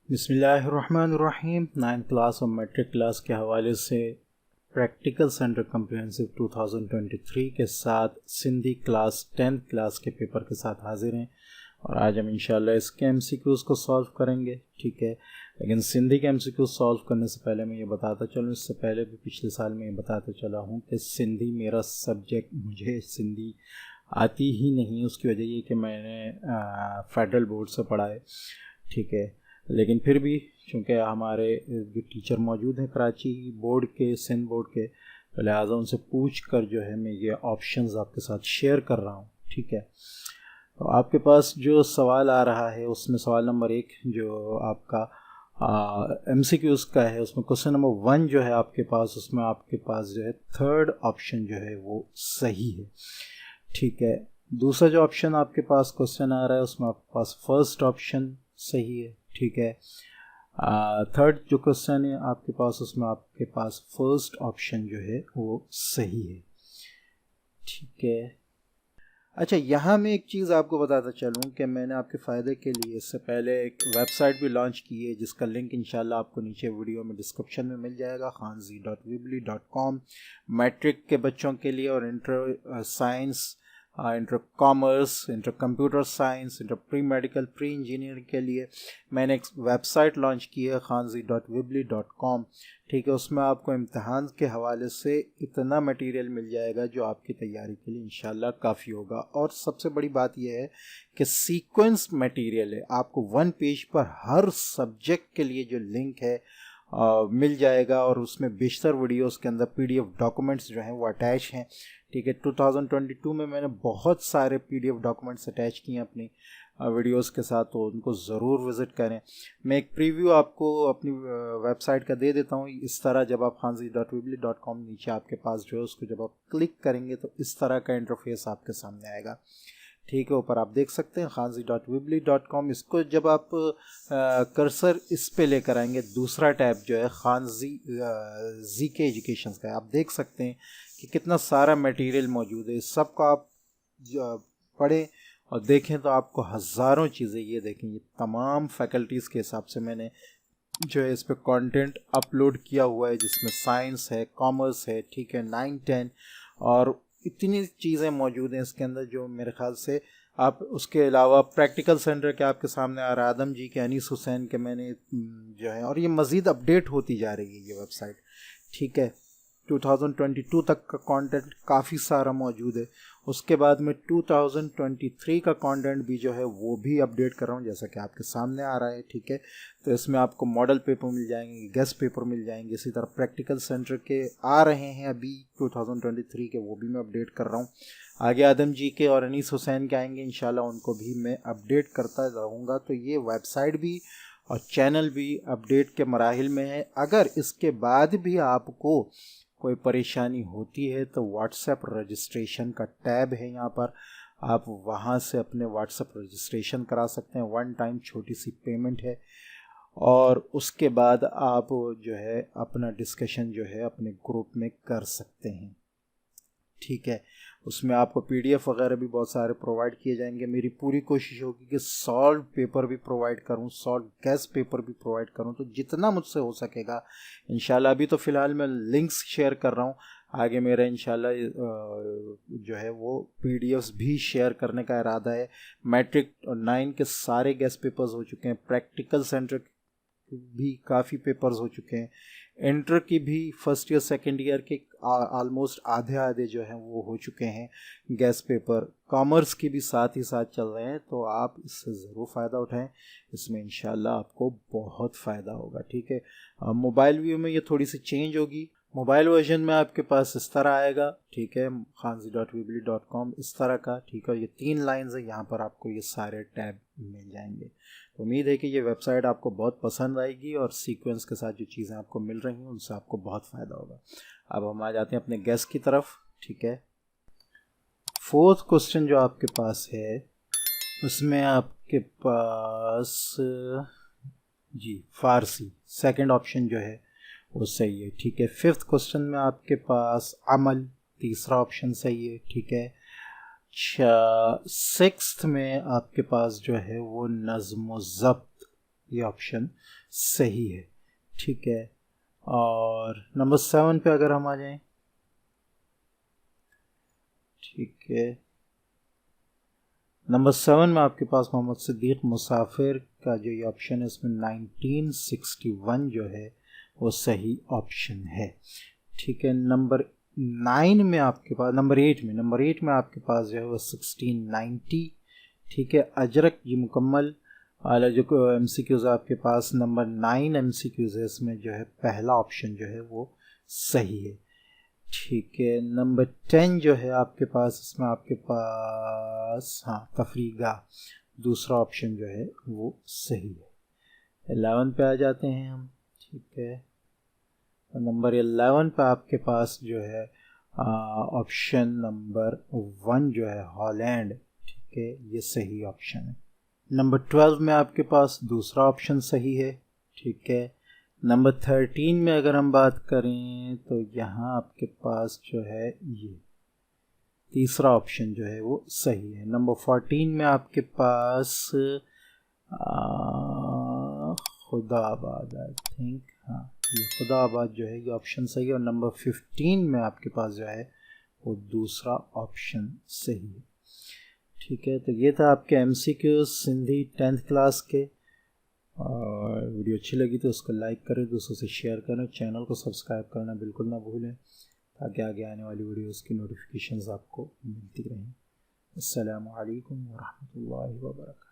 बिस्मिल्लाहिर्रहमानिर्रहीम। 9th class और matric class के हवाले से प्रैक्टिकल सेंटर कम्प्रिहेंसिव 2023 के साथ सिंधी क्लास 10th क्लास के पेपर के साथ हाजिर हैं और आज हम इंशाल्लाह इसके एमसीक्यूज़ को सॉल्व करेंगे। ठीक है, लेकिन सिंधी के एमसीक्यूज़ सॉल्व करने से पहले मैं ये बताता चलूँ, इससे पहले भी पिछले साल में ये बताता चला हूँ कि सिंधी मेरा सब्जेक्ट, मुझे सिंधी आती ही नहीं। उसकी वजह ये कि मैंने फेडरल बोर्ड से पढ़ा है। ठीक है, लेकिन फिर भी चूँकि हमारे जो टीचर मौजूद हैं कराची बोर्ड के, सिंध बोर्ड के, तो लिहाजा उनसे पूछ कर जो है मैं ये ऑप्शंस आपके साथ शेयर कर रहा हूँ। ठीक है, तो आपके पास जो सवाल आ रहा है उसमें सवाल नंबर 1 जो आपका MCQs का है, उसमें क्वेश्चन नंबर 1 जो है आपके पास, उसमें आपके पास जो है थर्ड ऑप्शन जो है वो सही है। ठीक है, दूसरा जो ऑप्शन आपके पास क्वेश्चन आ रहा है उसमें आपके पास फर्स्ट ऑप्शन सही है। ठीक है, थर्ड जो क्वेश्चन है आपके पास, उसमें आपके पास फर्स्ट ऑप्शन जो है वो सही है। ठीक है, अच्छा यहाँ मैं एक चीज़ आपको बताता चलूँ कि मैंने आपके फ़ायदे के लिए इससे पहले एक वेबसाइट भी लॉन्च की है जिसका लिंक इंशाल्लाह आपको नीचे वीडियो में डिस्क्रिप्शन में मिल जाएगा, khanzi.weebly.com। मैट्रिक के बच्चों के लिए और inter science, inter commerce, inter computer science, inter pre medical, pre engineering के लिए मैंने एक वेबसाइट लॉन्च की है khanzi.weebly.com। ठीक है, उसमें आपको इम्तिहान के हवाले से इतना मटेरियल मिल जाएगा जो आपकी तैयारी के लिए इंशाल्लाह काफ़ी होगा। और सबसे बड़ी बात यह है कि सीक्वेंस मटेरियल है, आपको 1 पेज पर हर सब्जेक्ट के लिए जो लिंक है मिल जाएगा और उसमें बेशतर वीडियोस के अंदर PDF डॉक्यूमेंट्स जो हैं वो अटैच हैं। ठीक है, 2022 में मैंने बहुत सारे PDF डॉक्यूमेंट्स अटैच किए हैं अपनी वीडियोस के साथ, तो उनको ज़रूर विज़िट करें। मैं एक प्रीव्यू आपको अपनी वेबसाइट का दे देता हूँ। इस तरह जब आप khanzi.weebly.com नीचे आपके पास जो है उसको जब आप क्लिक करेंगे तो इस तरह का इंटरफेस आपके सामने आएगा। ठीक है, ऊपर आप देख सकते हैं khanzi.weebly.com। इसको जब आप कर्सर इस पे लेकर आएंगे, दूसरा टैब जो है खानजी ZK एजुकेशन का है, आप देख सकते हैं कि कितना सारा मटेरियल मौजूद है। सबको आप पढ़ें और देखें तो आपको हज़ारों चीज़ें, ये देखें, ये तमाम फैकल्टीज़ के हिसाब से मैंने जो है इस पर कंटेंट अपलोड किया हुआ है, जिसमें साइंस है, कॉमर्स है, ठीक है, 9, 10 और इतनी चीज़ें मौजूद हैं इसके अंदर जो मेरे ख्याल से आप, उसके अलावा प्रैक्टिकल सेंटर के आपके सामने आ रहा है, आदम जी के, अनीस हुसैन के, मैंने जो है, और ये मज़ीद अपडेट होती जा रही है ये वेबसाइट। ठीक है, 2022 तक का कंटेंट काफ़ी सारा मौजूद है। उसके बाद में 2023 का कंटेंट भी जो है वो भी अपडेट कर रहा हूँ, जैसा कि आपके सामने आ रहा है। ठीक है, तो इसमें आपको मॉडल पेपर मिल जाएंगे, गेस्ट पेपर मिल जाएंगे, इसी तरह प्रैक्टिकल सेंटर के आ रहे हैं अभी 2023 के, वो भी मैं अपडेट कर रहा हूँ। आगे आदम जी के और अनीस हुसैन के आएंगे इंशाल्लाह, उनको भी मैं अपडेट करता रहूँगा। तो ये वेबसाइट भी और चैनल भी अपडेट के मराहिल में है। अगर इसके बाद भी आपको कोई परेशानी होती है तो व्हाट्सएप रजिस्ट्रेशन का टैब है यहाँ पर, आप वहाँ से अपने व्हाट्सएप रजिस्ट्रेशन करा सकते हैं। 1 टाइम छोटी सी पेमेंट है और उसके बाद आप जो है अपना डिस्कशन जो है अपने ग्रुप में कर सकते हैं। ठीक है, उसमें आपको PDF वगैरह भी बहुत सारे प्रोवाइड किए जाएंगे। मेरी पूरी कोशिश होगी कि सॉल्व पेपर भी प्रोवाइड करूं, सॉल्व गेस्ट पेपर भी प्रोवाइड करूं, तो जितना मुझसे हो सकेगा इंशाल्लाह। अभी तो फ़िलहाल मैं लिंक्स शेयर कर रहा हूं, आगे मेरा इंशाल्लाह जो है वो PDFs भी शेयर करने का इरादा है। मैट्रिक और 9 के सारे गेस्ट पेपर्स हो चुके हैं, प्रैक्टिकल सेंटर भी काफ़ी पेपर्स हो चुके हैं, इंटर की भी फर्स्ट ईयर सेकेंड ईयर के ऑलमोस्ट आधे जो हैं वो हो चुके हैं गेस्ट पेपर, कॉमर्स की भी साथ ही साथ चल रहे हैं। तो आप इससे ज़रूर फ़ायदा उठाएं, इसमें इंशाल्लाह आपको बहुत फ़ायदा होगा। ठीक है, मोबाइल व्यू में ये थोड़ी सी चेंज होगी। मोबाइल वर्जन में आपके पास इस तरह आएगा। ठीक है, khanzi.weebly.com इस तरह का। ठीक है, ये 3 लाइन्स है, यहाँ पर आपको ये सारे टैब मिल जाएंगे। तो उम्मीद है कि ये वेबसाइट आपको बहुत पसंद आएगी और सीक्वेंस के साथ जो चीज़ें आपको मिल रही हैं उनसे आपको बहुत फ़ायदा होगा। अब हम आ जाते हैं अपने गेस्ट की तरफ। ठीक है, 4th क्वेश्चन जो आपके पास है उसमें आपके पास जी फारसी सेकंड ऑप्शन जो है वो सही है। ठीक है, 5th क्वेश्चन में आपके पास अमल तीसरा ऑप्शन सही है। ठीक है, 6th में आपके पास जो है वो नज़्म व ज़ब्त ये ऑप्शन सही है। ठीक है, और नंबर 7 पे अगर हम आ जाएं, ठीक है, नंबर 7 में आपके पास मोहम्मद सिद्दीक मुसाफिर का जो ये ऑप्शन है इसमें 1961 जो है वो सही ऑप्शन है। ठीक है, नंबर 9 में आपके पास, नंबर 8 में आपके पास जो है वो 1690। ठीक है, अजरक जी मुकम्मल वाला जो MCQs आपके पास नंबर 9 MCQs है, इसमें जो है पहला ऑप्शन जो है वो सही है। ठीक है, नंबर 10 जो है आपके पास, इसमें आपके पास हाँ तफरीगाह दूसरा ऑप्शन जो है वो सही है। 11 पे आ जाते हैं हम। ठीक है, नंबर 11 पे आपके पास जो है ऑप्शन नंबर 1 जो है हॉलैंड। ठीक है, ये सही ऑप्शन है। नंबर 12 में आपके पास दूसरा ऑप्शन सही है। ठीक है, नंबर 13 में अगर हम बात करें तो यहाँ आपके पास जो है ये तीसरा ऑप्शन जो है वो सही है। नंबर 14 में आपके पास खुदाबाद, आई थिंक, हाँ ये खुदाबाद जो है ये ऑप्शन सही है। और नंबर 15 में आपके पास जो है वो दूसरा ऑप्शन सही है। ठीक है, तो ये था आपके MCQ सिंधी 10th क्लास के। और वीडियो अच्छी लगी तो उसको लाइक करें, दूसरों से शेयर करें, चैनल को सब्सक्राइब करना बिल्कुल ना भूलें ताकि आगे आने वाली वीडियोस की नोटिफिकेशंस आपको मिलती रहें। अस्सलामु अलैकुम व रहमतुल्लाहि व बरकातहू।